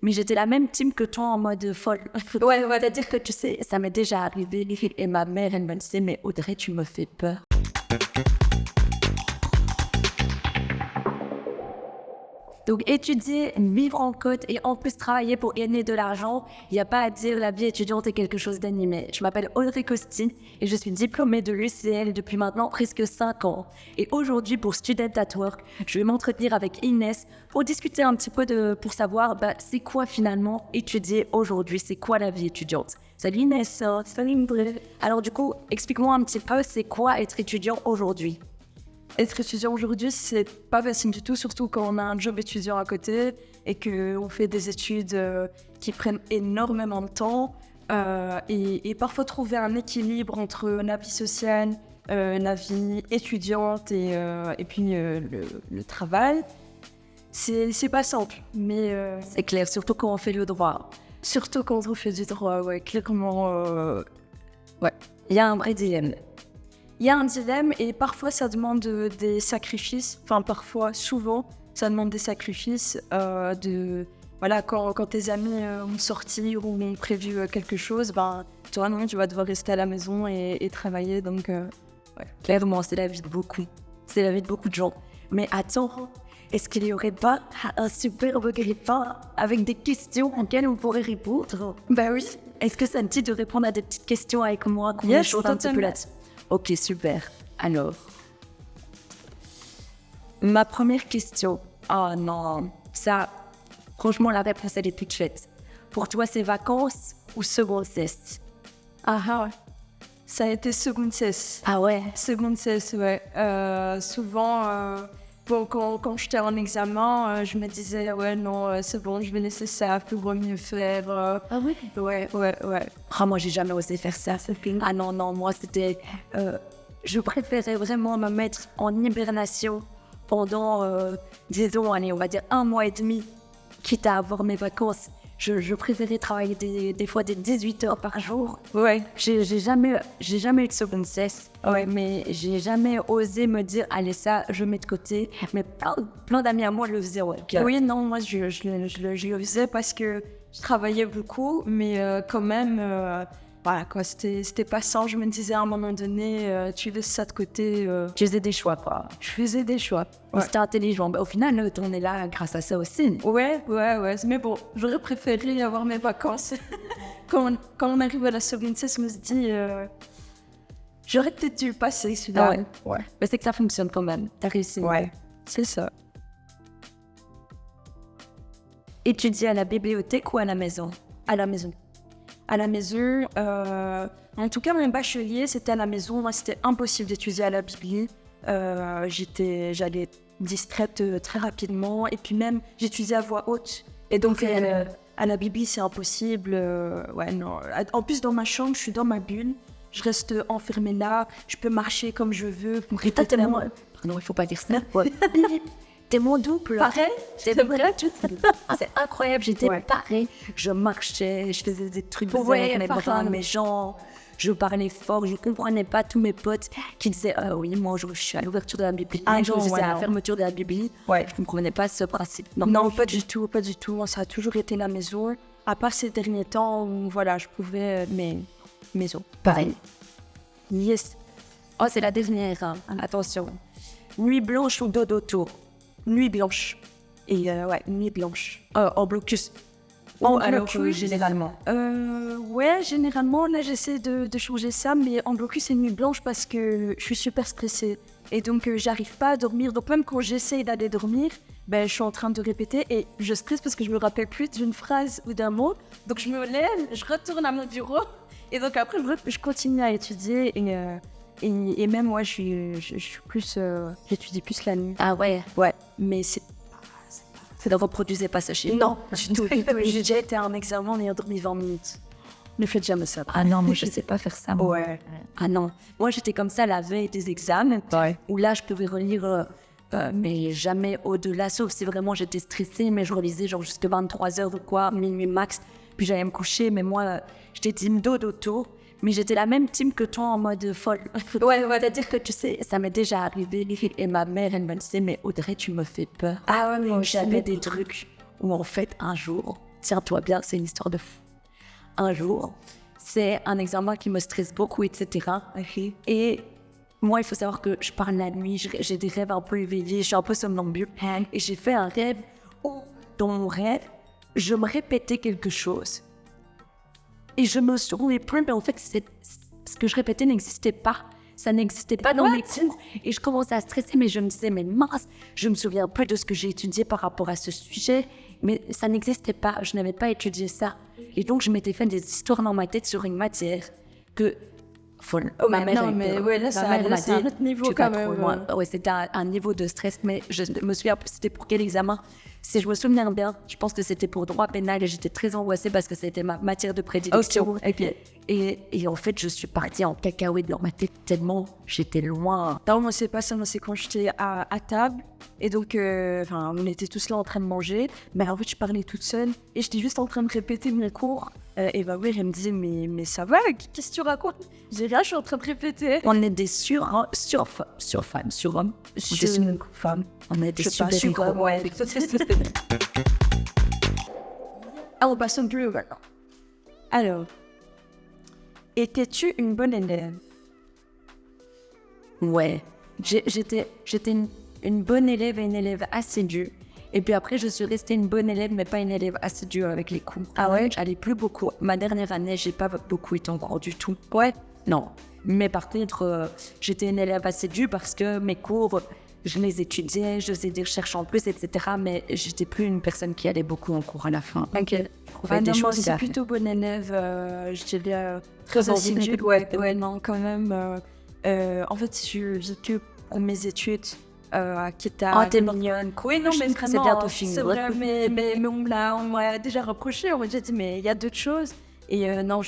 mais j'étais la même team que toi en mode folle. Ouais, c'est-à-dire que tu sais, ça m'est déjà arrivé et ma mère, elle me disait, mais Audrey, tu me fais peur. Donc, étudier, vivre en côte et en plus travailler pour gagner de l'argent, il n'y a pas à dire, la vie étudiante est quelque chose d'animé. Je m'appelle Audrey Costi et je suis diplômée de l'UCL depuis maintenant presque 5 ans. Et aujourd'hui, pour Student at Work, je vais m'entretenir avec Inès pour discuter un petit peu pour savoir c'est quoi finalement étudier aujourd'hui, c'est quoi la vie étudiante. Salut Inès. Salut Audrey. Alors du coup, explique-moi un petit peu, c'est quoi être étudiant aujourd'hui ? Être étudiant aujourd'hui, c'est pas facile du tout, surtout quand on a un job étudiant à côté et qu'on fait des études qui prennent énormément de temps. Et parfois trouver un équilibre entre la vie sociale, la vie étudiante et puis le travail, c'est pas simple. Mais c'est clair, surtout quand on fait le droit. Surtout quand on fait du droit, ouais, clairement. Ouais, il y a un vrai dilemme. Il y a un dilemme et parfois ça demande des sacrifices, enfin parfois, souvent, ça demande des sacrifices voilà, quand tes amis ont sorti ou ont prévu quelque chose, toi non, tu vas devoir rester à la maison et travailler, donc ouais. Clairement, c'est la vie de beaucoup. C'est la vie de beaucoup de gens. Mais attends, est-ce qu'il n'y aurait pas un superbe grippin avec des questions auxquelles on pourrait répondre ? Bah oui. Est-ce que ça te dit de répondre à des petites questions avec moi qu'on yes, échange un petit peu là-dessus ? Ok, super. Alors, ma première question. Oh non, ça, franchement, la réponse, elle est toute faite. Pour toi, c'est vacances ou seconde cesse ? Ah ouais. Ça a été seconde cesse. Ah ouais ? Seconde cesse, ouais. Souvent, quand j'étais en examen, je me disais, ouais, non, c'est bon, je vais laisser ça, pour mieux faire. Ah oui ? Ouais. Ah, moi, j'ai jamais osé faire ça. Ah non, moi, c'était... je préférais vraiment me mettre en hibernation pendant, disons, allez, on va dire 1 mois et demi, quitte à avoir mes vacances. Je préférais travailler des fois des 18 heures par jour. Ouais. J'ai jamais eu de seconde cesse. Ouais. Mais j'ai jamais osé me dire, allez, ça, je mets de côté. Mais plein d'amis à moi le faisaient, ouais. Oui, non, moi, je le faisais parce que je travaillais beaucoup, mais quand même, voilà, quoi, c'était pas sans. Je me disais à un moment donné, tu laisses ça de côté. Tu faisais des choix, quoi. Je faisais des choix. Ouais. C'était intelligent. Au final, on est là grâce à ça aussi. Ouais. Mais bon, j'aurais préféré avoir mes vacances. Quand on arrive à la seconde cesse, on se dit, j'aurais peut-être dû passer celui-là. Ouais. Mais c'est que ça fonctionne quand même. T'as réussi. Ouais, c'est ça. Étudier à la bibliothèque ou à la maison ? À la maison. À la maison. En tout cas, mon bachelier, c'était à la maison. Moi, c'était impossible d'étudier à la bibli. J'allais distraite très rapidement. Et puis même, j'étudiais à voix haute. Et donc, à la bibli, c'est impossible. Ouais, non. En plus, dans ma chambre, je suis dans ma bulle. Je reste enfermée là. Je peux marcher comme je veux. Pardon, il faut pas dire ça. Ouais. T'es mon double. Pareil. C'est vrai. C'est incroyable. J'étais pareil. Je marchais, je faisais des trucs avec mes bras, mes jambes. Je parlais fort. Je comprenais pas tous mes potes qui disaient oui, moi je suis à l'ouverture de la bibli. Je suis à la fermeture de la bibli. Ouais. Je comprenais pas ce principe. Non, pas du tout. Moi, ça a toujours été la maison. À part ces derniers temps où voilà, je pouvais maison. Pareil. Yes. Oh, c'est la dernière. Hein. Attention. Nuit blanche ou dodo tour ? Nuit blanche. Et nuit blanche. En blocus. Généralement. Ouais, généralement, là, j'essaie de changer ça, mais en blocus, c'est nuit blanche parce que je suis super stressée. Et donc, j'arrive pas à dormir. Donc, même quand j'essaie d'aller dormir, je suis en train de répéter et je stresse parce que je me rappelle plus d'une phrase ou d'un mot. Donc, je me lève, je retourne à mon bureau. Et donc, après, je continue à étudier et même moi, j'étudie plus la nuit. Ah ouais. Ouais, mais c'est ne reproduisez pas ça chez Non, du tout. J'ai déjà été à un examen et dormi 20 minutes. Ne faites jamais ça. Ah non, moi je sais pas faire ça. Moi. Ouais. Ah non, moi j'étais comme ça la veille des examens, où là je pouvais relire, mais jamais au-delà, sauf si vraiment j'étais stressée, mais je relisais genre jusqu'à 23h ou quoi, minuit max, puis j'allais me coucher, mais moi j'étais team dodo. Mais j'étais la même team que toi en mode folle. Ouais. C'est-à-dire que tu sais, ça m'est déjà arrivé et ma mère, elle me disait, mais Audrey, tu me fais peur. Ah ouais, mais j'avais des trucs où en fait, un jour, tiens-toi bien, c'est une histoire de fou. Un jour, c'est un examen qui me stresse beaucoup, etc. Et moi, il faut savoir que je parle la nuit, j'ai des rêves un peu éveillés, je suis un peu somnambule. Et j'ai fait un rêve où, dans mon rêve, je me répétais quelque chose. Et je me souvenais plus, mais en fait, ce que je répétais n'existait pas. Ça n'existait pas dans mes cours. Et je commençais à stresser, mais je me disais, mais mince, je me souviens plus de ce que j'ai étudié par rapport à ce sujet. Mais ça n'existait pas, je n'avais pas étudié ça. Et donc, je m'étais fait des histoires dans ma tête sur une matière que... ma mère non, mais ouais, là, c'est un autre niveau quand même. Ouais, c'était un niveau de stress, mais je me souviens plus c'était pour quel examen. Si je me souviens bien, je pense que c'était pour droit pénal et j'étais très angoissée parce que c'était ma matière de prédilection. Okay. Et en fait, je suis partie en cacahuète dans ma tête tellement j'étais loin. Non, moi, c'est pas ça. Moi, c'est quand j'étais à table et donc, on était tous là en train de manger. Mais en fait, je parlais toute seule et j'étais juste en train de répéter mes cours. Et ma mère, elle me disait, mais ça va, qu'est-ce que tu racontes? J'ai rien, je suis en train de répéter. On est des surhommes. On est des super-héros. Ouais. On passe un peu maintenant. Alors, étais-tu une bonne élève? Ouais, j'étais une bonne élève et une élève assidue. Et puis après, je suis restée une bonne élève, mais pas une élève assidue avec les cours. Ah ouais? J'allais plus beaucoup. Ma dernière année, j'ai pas beaucoup été en cours du tout. Ouais. Non. Mais par contre, j'étais une élève assidue parce que mes cours, je les étudiais, je faisais des recherches en plus, etc. Mais j'étais plus une personne qui allait beaucoup en cours à la fin. Ok. Moi, c'est plutôt bonne élève. Je dirais très assidue. Ouais, non, quand même. En fait, je vis que pour mes études. Qui était t'es mignonne. Oui, non, mais vraiment, c'est bientôt fini. C'est vrai, mais on m'a déjà reproché. On m'a déjà dit, mais il y a d'autres choses. Et non,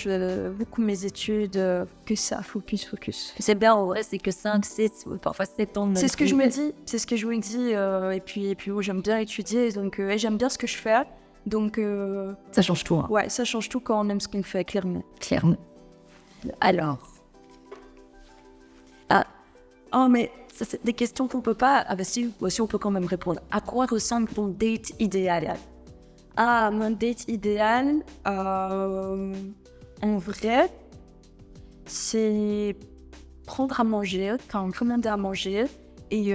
beaucoup mes études, que ça, focus. C'est bien, en vrai, c'est que 5, 6, parfois 7 ans. C'est ce que je me dis. Et puis moi, j'aime bien étudier, donc j'aime bien ce que je fais. Donc, ça change tout. Hein. Ouais, ça change tout quand on aime ce qu'on fait, clairement. Alors. Mais ça, c'est des questions qu'on peut pas... Ah bah si, on peut quand même répondre. À quoi ressemble ton date idéal? Mon date idéal, en vrai, c'est prendre à manger, commander à manger et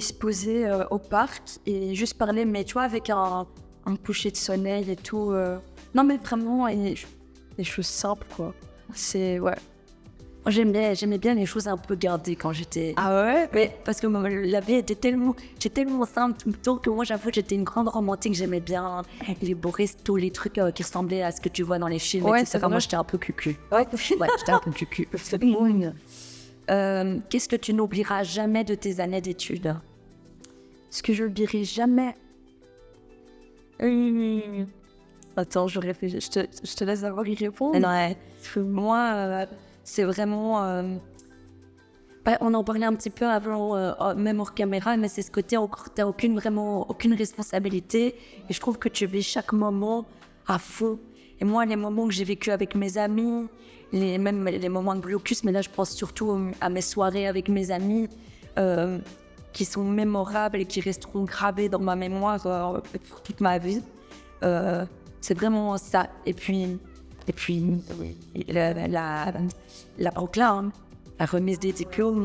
se poser au parc et juste parler, mais tu vois, avec un coucher de soleil et tout. Non, mais vraiment, des choses simples, quoi. C'est, ouais. Moi, j'aimais bien les choses un peu gardées quand j'étais... Ah ouais? Mais parce que la vie était tellement simple tout le temps que moi, j'avoue, j'étais une grande romantique. J'aimais bien les beaux restos, les trucs qui ressemblaient à ce que tu vois dans les films, ouais, etc. Moi, j'étais un peu cucu. Ouais, j'étais un peu cucu. Qu'est-ce que tu n'oublieras jamais de tes années d'études? Ce que je n'oublierai jamais... Attends, je réfléchis. Je te laisse avoir y répondre. Non, parce que moi... c'est vraiment... on en parlait un petit peu avant, même hors caméra, mais c'est ce côté où tu n'as aucune responsabilité. Et je trouve que tu vis chaque moment à fond. Et moi, les moments que j'ai vécu avec mes amis, même les moments de blocus, mais là, je pense surtout à mes soirées avec mes amis, qui sont mémorables et qui resteront gravées dans ma mémoire pour toute ma vie. C'est vraiment ça. Et puis la proclame, la remise des diplômes,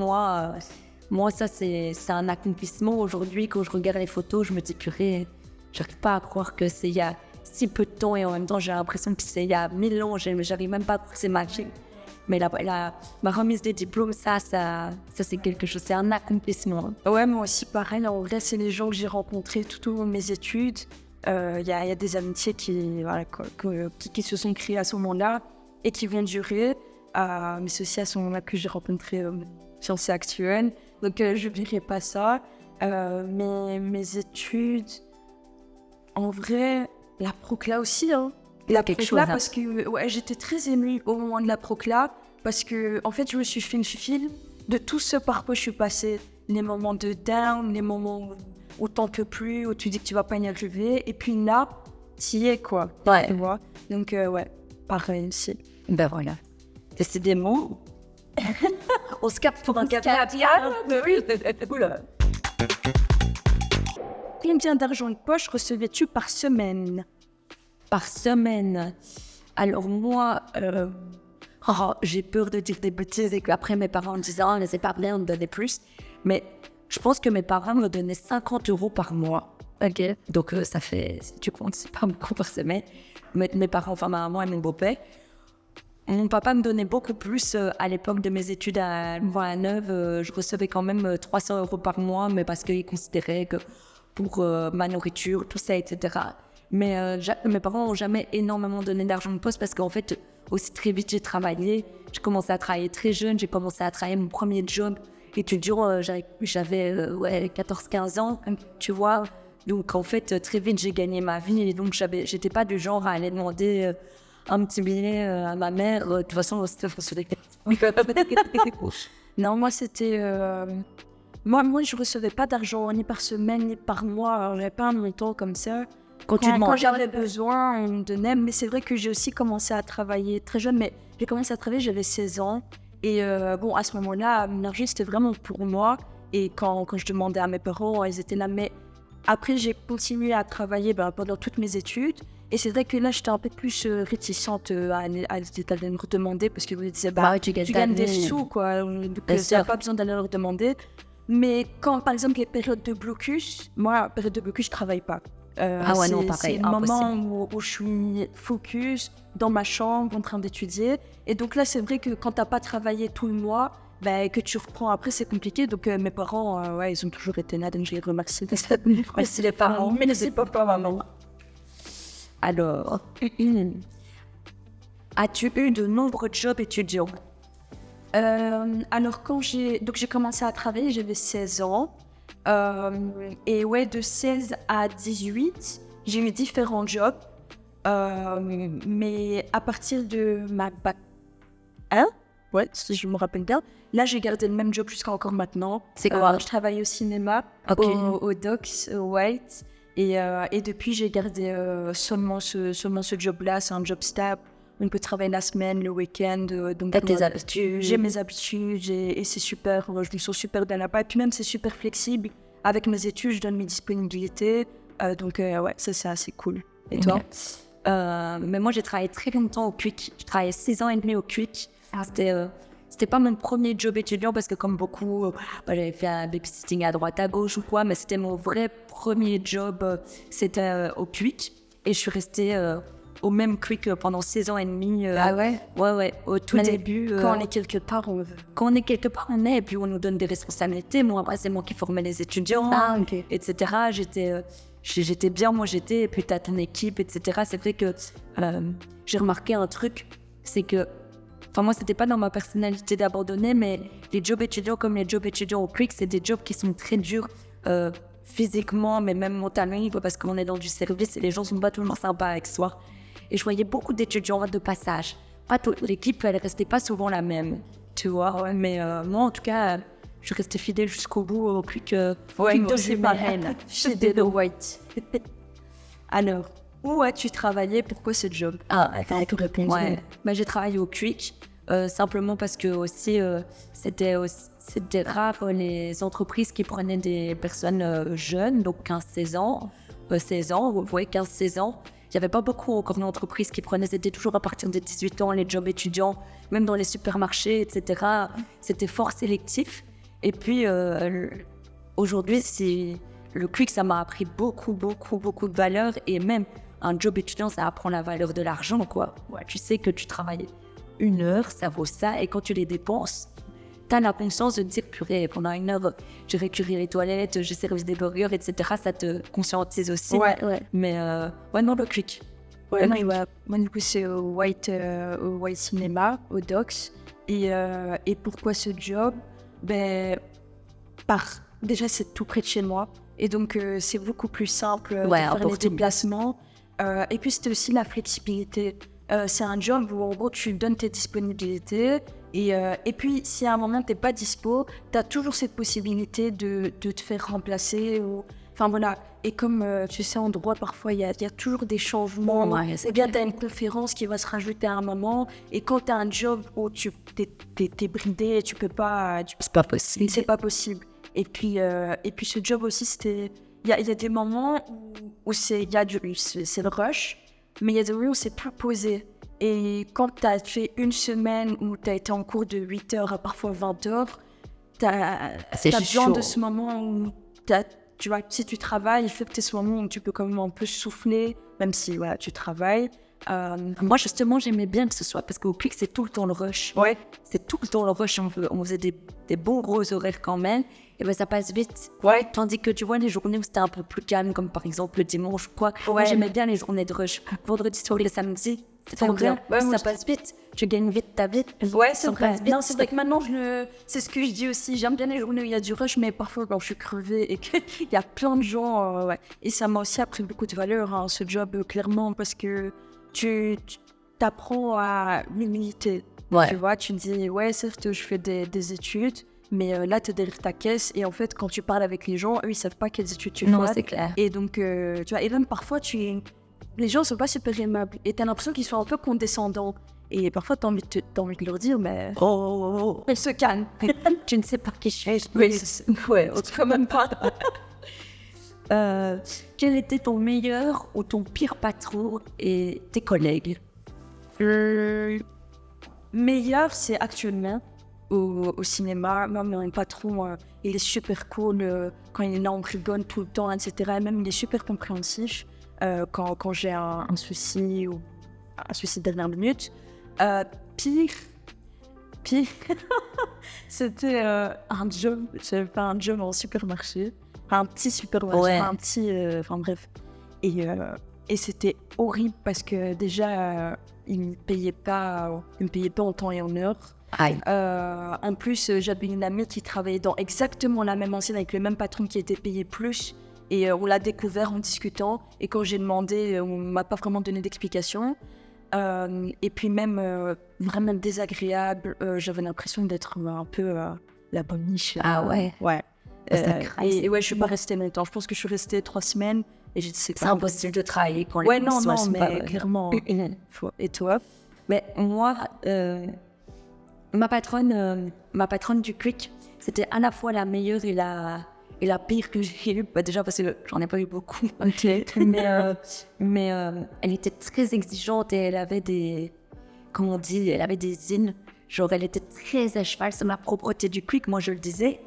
moi ça c'est un accomplissement aujourd'hui. Quand je regarde les photos, je me dis purée, j'arrive pas à croire que c'est il y a si peu de temps et en même temps j'ai l'impression que c'est il y a 1000 ans, j'arrive même pas à croire que c'est magique. Mais ma remise des diplômes, ça c'est quelque chose, c'est un accomplissement. Ouais, moi aussi pareil, en vrai c'est les gens que j'ai rencontrés tout au long de mes études. Il y a des amitiés qui se sont créées à ce moment-là et qui vont durer. Mais c'est aussi à ce moment-là que j'ai rencontré mon fiancé actuel. Donc, je ne dirais pas ça. Mais mes études, en vrai, la procla aussi. Hein. La procla, parce que j'étais très émue au moment de la procla. Parce que, en fait, je me suis fait une file de tout ce par quoi je suis passée. Les moments de down, les moments où t'en peux plus, où tu dis que tu vas pas y arriver, et puis là, t'y es, quoi. Ouais. Tu vois? Donc, pareil aussi. Ben voilà. Décidément, on se capte pour un café. Oui. Oula. Combien d'argent de poche recevais-tu par semaine? par semaine. Alors moi, j'ai peur de dire des bêtises et qu'après mes parents me disent « Ah, mais c'est pas bien, on me donnait plus. » Mais je pense que mes parents me donnaient 50 € par mois. Ok. Donc ça fait, si tu comptes, c'est pas beaucoup par semaine. Mes parents, enfin ma maman et mon beau-père. Mon papa me donnait beaucoup plus à l'époque de mes études à Louvain-la-Neuve. Je recevais quand même 300 € par mois, mais parce qu'il considérait que pour ma nourriture, tout ça, etc. Mais mes parents n'ont jamais énormément donné d'argent de poste parce qu'en fait, aussi très vite, j'ai travaillé. J'ai commencé à travailler très jeune. J'ai commencé à travailler mon premier job étudiant. J'avais 14-15 ans, tu vois. Donc, en fait, très vite, j'ai gagné ma vie. Et donc, j'étais pas du genre à aller demander un petit billet à ma mère. De toute façon, c'était Non, moi, c'était... Moi, je recevais pas d'argent ni par semaine, ni par mois. Alors, j'avais pas un montant comme ça. Quand j'avais besoin, on me donnait. Mais c'est vrai que j'ai aussi commencé à travailler très jeune. Mais j'ai commencé à travailler, j'avais 16 ans. Et bon, à ce moment-là, mon argent, c'était vraiment pour moi. Et quand je demandais à mes parents, ils étaient là. Mais après, j'ai continué à travailler pendant toutes mes études. Et c'est vrai que là, j'étais un peu plus réticente à aller me redemander parce que vous disiez, tu gagnes des sous, quoi. Donc, tu n'as pas besoin d'aller leur demander. Mais quand, par exemple, les périodes de blocus, moi, période de blocus, je ne travaille pas. Non, pareil, c'est le moment où je suis focus dans ma chambre en train d'étudier. Et donc là, c'est vrai que quand tu n'as pas travaillé tout le mois, que tu reprends après, c'est compliqué. Donc mes parents, ils ont toujours été là, donc je les remercie. Merci les parents. Merci papa, maman. Alors, as-tu eu de nombreux jobs étudiants? Alors, quand j'ai commencé à travailler, j'avais 16 ans. Et ouais, de 16 à 18, j'ai eu différents jobs. Mais à partir de ma bac 1, ouais, si je me rappelle bien, là, j'ai gardé le même job jusqu'à encore maintenant. C'est quoi? Je travaille au cinéma, au Docs, au White. Et depuis, j'ai gardé seulement ce job-là. C'est un job stable. On peut travailler la semaine, le week-end. Donc, tes habitudes. J'ai mes habitudes et c'est super. Je me sens super bien là-bas. Et puis même, c'est super flexible. Avec mes études, je donne mes disponibilités. Donc, ouais, ça, c'est assez cool. Et toi? Mais moi, j'ai travaillé très longtemps au Quick. J'ai travaillé 6 ans et demi au Quick. C'était pas mon premier job étudiant parce que comme beaucoup, j'avais fait un babysitting à droite à gauche ou quoi, mais c'était mon vrai premier job, c'était au Quick. Et je suis restée au même Quick pendant 6 ans et demi. Ah ouais? Ouais, au tout début. Quand on est quelque part, on veut. Quand on est quelque part, on est, et puis on nous donne des responsabilités. Moi, après, c'est moi qui formais les étudiants, etc. J'étais bien, et puis t'as ton équipe, etc. C'est vrai que j'ai remarqué un truc, c'est que moi, c'était pas dans ma personnalité d'abandonner, mais les jobs étudiants comme les jobs étudiants au Quick, c'est des jobs qui sont très durs physiquement, mais même mentalement, parce qu'on est dans du service et les gens sont pas toujours sympas avec soi. Et je voyais beaucoup d'étudiants de passage. Pas toute l'équipe, elle restait pas souvent la même, tu vois. Ouais, mais moi, en tout cas, je suis restée fidèle jusqu'au bout au Quick de marraine. Chez The White. Alors, où as-tu travaillé? Pourquoi ce job? Tout répondre. Ouais. J'ai travaillé au Quick, simplement parce que aussi, c'était rare les entreprises qui prenaient des personnes jeunes, donc 15-16 ans. 16 ans, vous voyez, 15-16 ans. Il n'y avait pas beaucoup encore d'entreprises qui prenaient, c'était toujours à partir de 18 ans, les jobs étudiants, même dans les supermarchés, etc. C'était fort sélectif. Et puis, aujourd'hui, le Quick, ça m'a appris beaucoup de valeur. Et même un job étudiant, ça apprend la valeur de l'argent, quoi. Ouais, tu sais que tu travailles 1 heure, ça vaut ça. Et quand tu les dépenses, tu as la conscience de te dire, purée, pendant 1 heure, j'ai récuré les toilettes, j'ai servi des burgers, etc. Ça te conscientise aussi. Ouais. Mais, non, le Quick. Ouais, moi, du coup, c'est au White Cinéma, au Docs. Et pourquoi ce job? Déjà, c'est tout près de chez moi. Et donc, c'est beaucoup plus simple de faire les déplacements. Et puis, c'était aussi la flexibilité. C'est un job où, en gros, tu donnes tes disponibilités. Et puis, si à un moment, tu n'es pas dispo, tu as toujours cette possibilité de te faire remplacer. Enfin, voilà. Et comme, tu sais, en droit, parfois, il y a toujours des changements. Ou bien, tu as une conférence qui va se rajouter à un moment. Et quand tu as un job où tu es bridé et tu peux pas... C'est pas possible. C'est pas possible. Et puis ce job aussi, c'était... Il y a des moments où c'est le rush. mais il y a des moments où c'est plus posé. Et quand tu as fait une semaine où tu as été en cours de 8 heures à parfois 20 heures, tu as besoin de ce moment où tu vois, si tu travailles, il faut que tu aies ce moment où tu peux quand même un peu souffler, même si voilà, tu travailles. Moi, justement, j'aimais bien que ce soit, parce qu'au Quick, c'est tout le temps le rush. Ouais. C'est tout le temps le rush. On faisait des bons gros horaires quand même. Et ben ça passe vite. Ouais. Tandis que tu vois, les journées où c'était un peu plus calme, comme par exemple le dimanche ou quoi, moi, j'aimais bien les journées de rush. Vendredi soir et le samedi, c'est trop bien. Ouais, ça passe vite. Tu gagnes vite ta vie. Ouais, c'est vrai. Passe vite. Non, c'est vrai que maintenant, c'est ce que je dis aussi. J'aime bien les journées où il y a du rush, mais parfois quand je suis crevée et qu'il y a plein de gens, ouais. Et ça m'a aussi appris beaucoup de valeur, hein, ce job, clairement, parce que tu t'apprends à l'humilité. Ouais. Tu vois, tu te dis, ouais, certes, je fais des études, mais là, tu es derrière ta caisse. Et en fait, quand tu parles avec les gens, eux, ils savent pas quelles études tu fais. Non, c'est clair. Et donc, tu vois, et même parfois, les gens sont pas super aimables. Et tu as l'impression qu'ils sont un peu condescendants. Et parfois, tu as envie de leur dire, mais elle se calme. Tu ne sais pas qui je suis. Oui, ouais, quand même pas. Quel était ton meilleur ou ton pire patron et tes collègues? Meilleur, c'est actuellement au cinéma. Même mon patron, il est super cool quand il est là, on rigole tout le temps, etc. Et même, il est super compréhensif quand j'ai un souci ou un souci de dernière minute. Pire, c'était un job. J'avais fait un job en supermarché. Un petit supermarché, Ouais. un petit... Enfin bref. Et c'était horrible parce que déjà, ils ne me payaient pas en temps et en heure. Aïe. En plus, j'avais une amie qui travaillait dans exactement la même enseigne avec le même patron qui était payé plus. Et on l'a découvert en discutant. Et quand j'ai demandé, on ne m'a pas vraiment donné d'explication. Et puis même vraiment désagréable. J'avais l'impression d'être un peu la bonne niche. Ah ouais. Ouais. Ça craque. Et ouais, je suis pas restée longtemps. Je pense que je suis restée 3 semaines. Et j'ai dit, C'est impossible de travailler quand les Ouais, non, conditions sont pas mais bonnes. clairement. Et toi? Mais moi, ma patronne du Quick, c'était à la fois la meilleure et la pire que j'ai eue. Bah, déjà parce que j'en ai pas eu beaucoup. Ok. mais elle était très exigeante et elle avait comment on dit, elle avait des zines. Genre, elle était très à cheval sur la propreté du Quick. Moi, je le disais,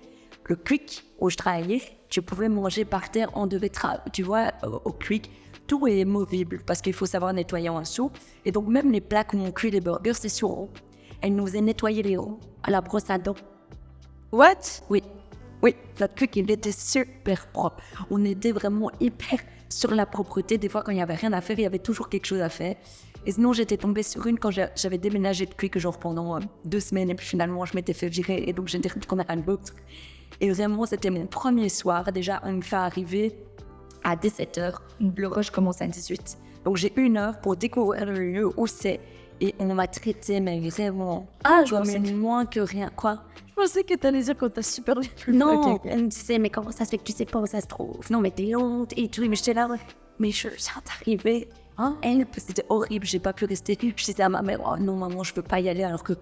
le Quick où je travaillais, tu pouvais manger par terre, on devait tu vois, au Quick, tout est movible parce qu'il faut savoir nettoyer en dessous. Et donc, même les plats où on cuit les burgers, c'est sur eau. Elle nous faisait nettoyer les roues à la brosse à dents. What? Oui, notre Quick, il était super propre. On était vraiment hyper sur la propreté. Des fois, quand il n'y avait rien à faire, il y avait toujours quelque chose à faire. Et sinon, j'étais tombée sur une quand j'avais déménagé de Quick, genre pendant 2 semaines. Et puis finalement, je m'étais fait virer. Et donc, j'étais retournée à un autre. Et vraiment, c'était mon premier soir. Déjà, on me fait arriver à 17h. Le rush commence à 18h. Donc, j'ai 1 heure pour découvrir le lieu où c'est. Et on m'a traité, mais vraiment, mais moins que rien. Quoi? Je pensais que t'allais dire qu'on t'a super bien. Non, Ok. elle me disait, mais comment ça se fait que tu sais pas où ça se trouve? Non, mais t'es honte et tout. Mais j'étais là, ouais. Mais je viens d'arriver. Hein? C'était horrible, j'ai pas pu rester. Je disais à ma mère, oh non, maman, je peux pas y aller. Alors que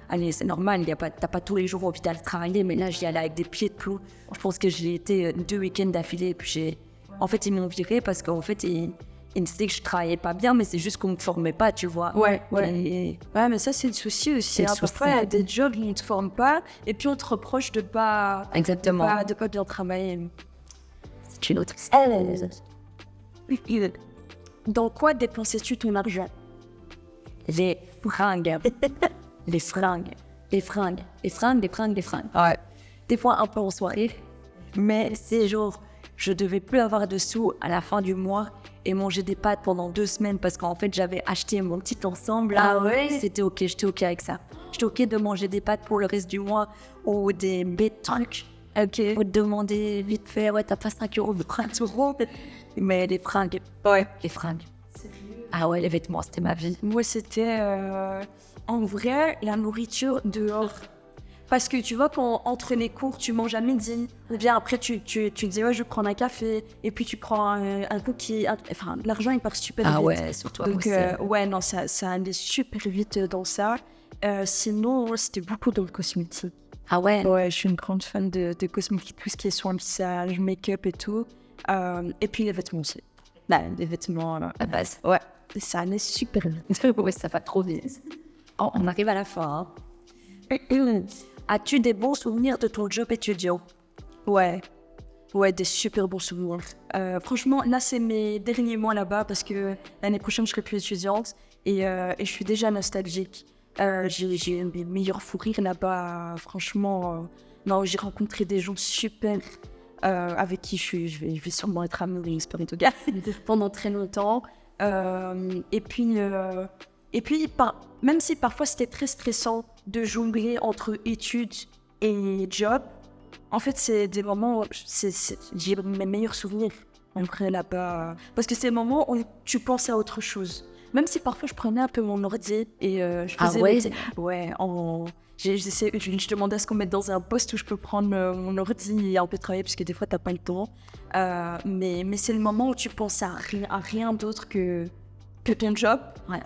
allez, c'est normal, t'as pas tous les jours envie d'aller travailler, mais là, j'y allais avec des pieds de plomb. Je pense que j'ai été 2 week-ends d'affilée. Puis en fait, ils m'ont viré parce qu'en fait, ils disaient que je travaillais pas bien, mais c'est juste qu'on me formait pas, tu vois. Ouais. Et Ouais, mais ça, c'est le souci aussi. C'est le Hein. Parfois, il y a des jobs où on ne te forme pas et puis on te reproche de pas exactement. de pas bien travailler. C'est une autre histoire. Dans quoi dépensais-tu ton argent? Les fringues. Les fringues. Ouais. Des fois un peu en soirée, mais c'est genre, je devais plus avoir de sous à la fin du mois et manger des pâtes pendant 2 semaines parce qu'en fait j'avais acheté mon petit ensemble. Là, Ah ouais? C'était ok, j'étais ok avec ça. J'étais ok de manger des pâtes pour le reste du mois ou des bêtes trucs. Ok. Faut te demander vite fait, ouais, t'as pas 5 euros de 30 euros. Mais les fringues. Ouais. Les fringues. Ah ouais, les vêtements, c'était ma vie. Moi, c'était en vrai la nourriture dehors. Parce que tu vois, quand entre les cours, tu manges à midi, ou bien après, tu dis, ouais, je vais prendre un café, et puis tu prends un cookie. Enfin, l'argent, il part super vite. Ah ouais, surtout à Donc, Bruxelles. ouais, non, ça allait super vite dans ça. Sinon, c'était beaucoup dans le cosmétique. Ah ouais. Ouais, je suis une grande fan de cosmétique, tout ce qui est soin de visage, make-up et tout. Et puis les vêtements aussi. Là, les vêtements, là. À base. Ouais. ça allait super vite. Ouais, ça va trop vite. Oh, on arrive à la fin. Hein. As-tu des bons souvenirs de ton job étudiant? Ouais, des super bons souvenirs. Franchement, là, c'est mes derniers mois là-bas parce que l'année prochaine, je serai plus étudiante et je suis déjà nostalgique. J'ai eu mes meilleurs fous rires là-bas. Franchement, non, j'ai rencontré des gens super avec qui je vais sûrement être amoureuse, en tout cas, pendant très longtemps. Et puis, même si parfois c'était très stressant de jongler entre études et job, en fait, c'est des moments où j'ai mes meilleurs souvenirs en vrai là-bas. Parce que c'est le moment où tu penses à autre chose. Même si parfois je prenais un peu mon ordi et je faisais... Je demandais à ce qu'on me mette dans un poste où je peux prendre mon ordi et un peu travailler parce que des fois t'as pas le temps. Mais c'est le moment où tu penses à rien d'autre que ton job. Ouais.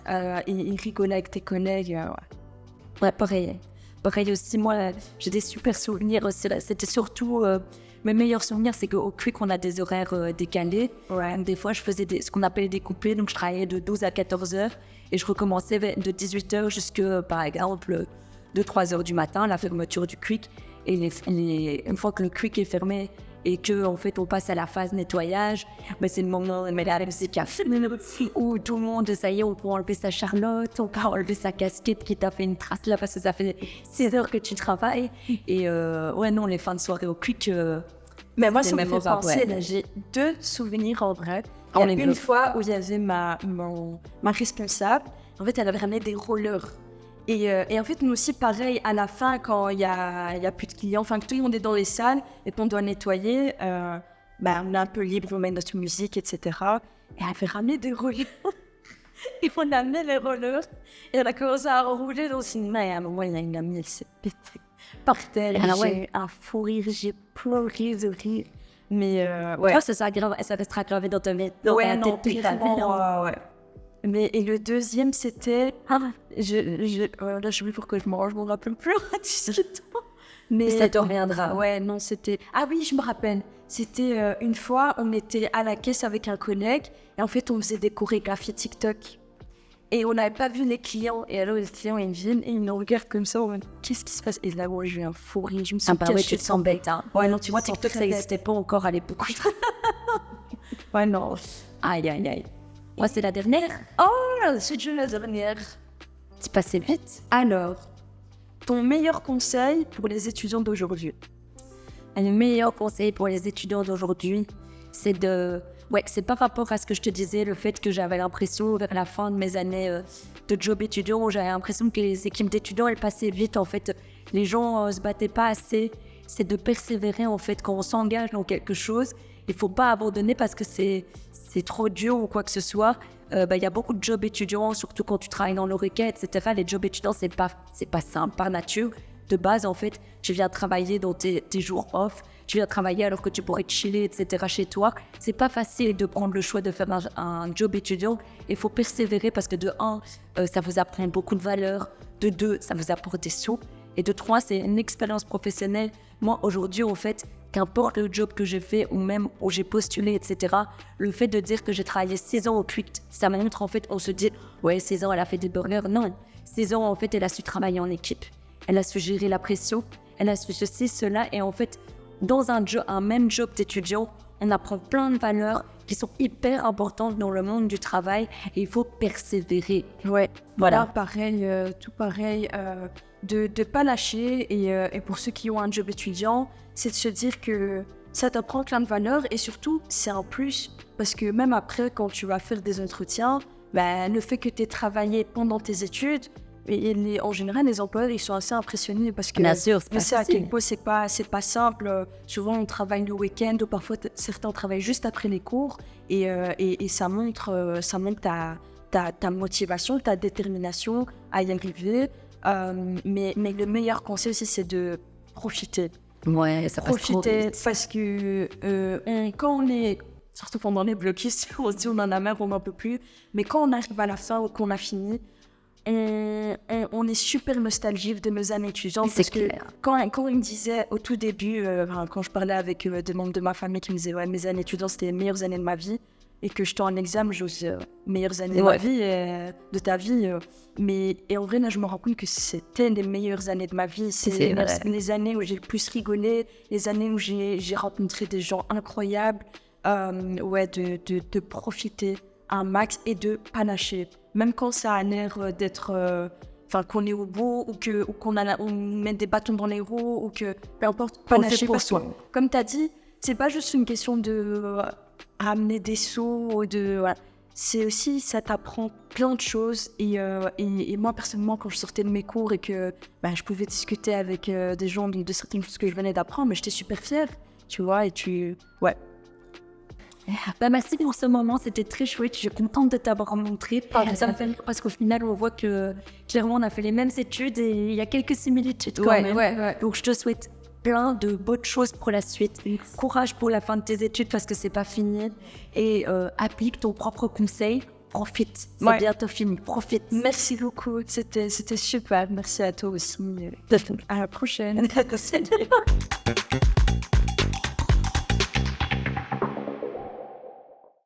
Et rigoler avec tes collègues. Ouais, pareil. Pareil aussi, moi, j'ai des super souvenirs. C'était surtout... mes meilleurs souvenirs, c'est qu'au Quick, on a des horaires décalés. Ouais. Des fois, je faisais ce qu'on appelait des couplets. Donc, je travaillais de 12 à 14 heures. Et je recommençais de 18 heures jusqu'à, par exemple, 2-3 heures du matin, la fermeture du Quick. Et une fois que le Quick est fermé et qu'en fait, on passe à la phase nettoyage, c'est le moment où la musique a fini, où tout le monde, ça y est, on peut enlever sa Charlotte, on peut enlever sa casquette qui t'a fait une trace là parce que ça fait 6 heures que tu travailles. Et non, les fins de soirée au Quick... Mais moi, ça me même fait penser, ouais. là, j'ai 2 souvenirs en vrai. On Il y a est une deux. fois où il y avait ma responsable. En fait, elle avait ramené des rollers. Et en fait, nous aussi, pareil, à la fin, quand il y a plus de clients, enfin que tout le monde est dans les salles et qu'on doit nettoyer, on est un peu libre, on met notre musique, etc. Et elle avait ramené des rollers. Et on a amené les rollers et on a commencé à rouler dans le cinéma. Et à un moment, il y a une amie, elle s'est pétée par terre. Ah J'ai ouais. eu un fou rire, j'ai pleuré de rire. Mais Ça restera gravé dans ta tête. ouais, non, clairement, ouais. Et le deuxième, c'était... là, je sais plus pourquoi je m'en rappelle plus à 18 ans. Mais ça te reviendra. Ouais, non, c'était... Ah oui, je me rappelle. C'était une fois, on était à la caisse avec un collègue et en fait, on faisait des chorégraphies TikTok. Et on n'avait pas vu les clients. Et alors, les clients, ils viennent et ils nous regardent comme ça. On dit, qu'est-ce qui se passe? Et là, moi, j'ai eu un fou rire. Je me suis cachée. Ouais, tu te sens bête, hein. Ouais, non, tu Moi, te sens TikTok, très ça bête. n'existait pas encore à l'époque. Ouais, non. Aïe, aïe, aïe. Moi, c'est la dernière. Oh, c'est déjà la dernière. C'est passé vite. Alors, ton meilleur conseil pour les étudiants d'aujourd'hui? Le meilleur conseil pour les étudiants d'aujourd'hui, c'est c'est par rapport à ce que je te disais, le fait que j'avais l'impression, vers la fin de mes années de job étudiant, où j'avais l'impression que les équipes d'étudiants, elles passaient vite, en fait. Les gens se battaient pas assez. C'est de persévérer, en fait, quand on s'engage dans quelque chose. Il faut pas abandonner parce que c'est trop dur ou quoi que ce soit. Y a beaucoup de jobs étudiants, surtout quand tu travailles dans l'ORECA, etc. Les jobs étudiants, c'est pas simple par nature. De base, en fait, tu viens travailler dans tes jours off, tu viens travailler alors que tu pourrais chiller, etc. chez toi. C'est pas facile de prendre le choix de faire un job étudiant. Il faut persévérer parce que de 1, ça vous apprend beaucoup de valeurs. De 2, ça vous apporte des sous. Et de 3, c'est une expérience professionnelle. Moi, aujourd'hui, en fait, qu'importe le job que j'ai fait ou même où j'ai postulé, etc., le fait de dire que j'ai travaillé 6 ans au Quick, ça montre, en fait, on se dit, ouais, 6 ans, elle a fait des burgers. Non, 6 ans, en fait, elle a su travailler en équipe. Elle a su gérer la pression, elle a su ceci, cela. Et en fait, dans un même job d'étudiant, on apprend plein de valeurs qui sont hyper importantes dans le monde du travail et il faut persévérer. Ouais, Voilà. Pareil, tout pareil. De ne pas lâcher et pour ceux qui ont un job étudiant, c'est de se dire que ça t'apprend plein de valeurs et surtout, c'est un plus parce que même après, quand tu vas faire des entretiens, le fait que tu aies travaillé pendant tes études, en général, les employeurs, ils sont assez impressionnés parce que Bien sûr, c'est je pas sais à quel facile. point c'est pas simple. Souvent, on travaille le week-end ou parfois certains travaillent juste après les cours et ça montre ta motivation, ta détermination à y arriver. Mais le meilleur conseil aussi, c'est de profiter. Ouais, ça passe trop Profiter vite. parce que quand on est, surtout pendant les blocus, on se dit on en a marre, on n'en peut plus. Mais quand on arrive à la fin ou qu'on a fini, on est super nostalgique de nos années étudiantes. C'est Parce que clair. quand ils me disaient au tout début, quand je parlais avec des membres de ma famille qui me disaient ouais, mes années étudiantes, c'était les meilleures années de ma vie, et que j'étais en examen, j'ai aussi meilleures années de ma vie, de ta vie. Et en vrai, là, je me rends compte que c'était les meilleures années de ma vie. C'est les années où j'ai le plus rigolé, les années où j'ai rencontré des gens incroyables. De profiter un max et de pas lâcher. Même quand ça a l'air d'être... qu'on est au bout ou qu'on met des bâtons dans les roues ou que... Peu importe, pas lâcher pour soi. Comme tu as dit, c'est pas juste une question de ramener des sous ou de... Voilà. C'est aussi, ça t'apprend plein de choses. Et moi, personnellement, quand je sortais de mes cours et que je pouvais discuter avec des gens de certaines choses que je venais d'apprendre, mais j'étais super fière, tu vois, Ouais. Merci pour ce moment, c'était très chouette, je suis contente de t'avoir montré. Ça me fait rire parce qu'au final, on voit que clairement, on a fait les mêmes études et il y a quelques similitudes quand même. Ouais. Donc, je te souhaite plein de bonnes choses pour la suite. Courage pour la fin de tes études parce que c'est pas fini. Et applique ton propre conseil. Profite, c'est bientôt fini, profite. Merci beaucoup, c'était super. Merci à toi aussi. À la prochaine. Salut.